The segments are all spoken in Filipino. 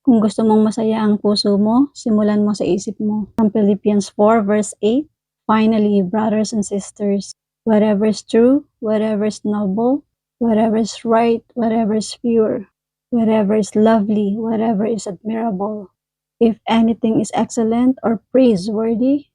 Kung gusto mong masaya ang puso mo, simulan mo sa isip mo. From Philippians 4 verse 8, finally, brothers and sisters, whatever is true, whatever is noble, whatever is right, whatever is pure, whatever is lovely, whatever is admirable, if anything is excellent or praiseworthy,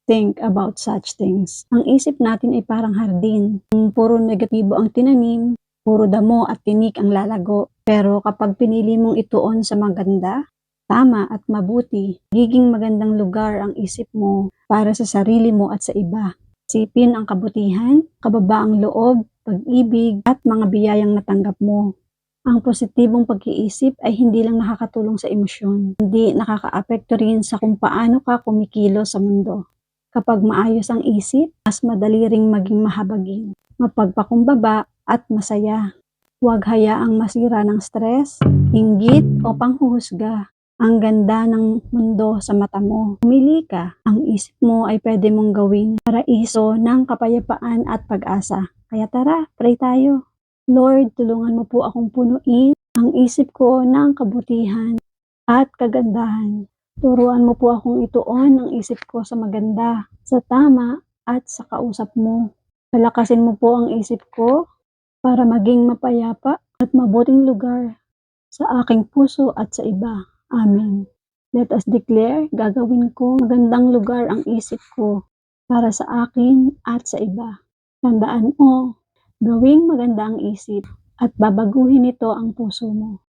think about such things. Ang isip natin ay parang hardin. Kung puro negatibo ang tinanim, puro damo at tinik ang lalago. Pero kapag pinili mong ituon sa maganda, tama at mabuti, giging magandang lugar ang isip mo para sa sarili mo at sa iba. Isipin ang kabutihan, kababaang loob, pag-ibig at mga biyayang natanggap mo. Ang positibong pag-iisip ay hindi lang nakakatulong sa emosyon, hindi nakakaapekto rin sa kung paano ka kumikilos sa mundo. Kapag maayos ang isip, mas madali ring maging mahabagin, mapagpakumbaba at masaya. Huwag hayaang masira ng stress, inggit o panghuhusga. Ang ganda ng mundo sa mata mo. Pumili ka. Ang isip mo ay pwede mong gawing paraiso ng kapayapaan at pag-asa. Kaya tara, pray tayo. Lord, tulungan mo po akong punuin ang isip ko ng kabutihan at kagandahan. Turuan mo po akong ituon ang isip ko sa maganda, sa tama at sa kausap mo. Palakasin mo po ang isip ko para maging mapayapa at mabuting lugar sa aking puso at sa iba. Amen. Let us declare, gagawin ko magandang lugar ang isip ko para sa akin at sa iba. Tandaan mo, gawing maganda ang isip at babaguhin ito ang puso mo.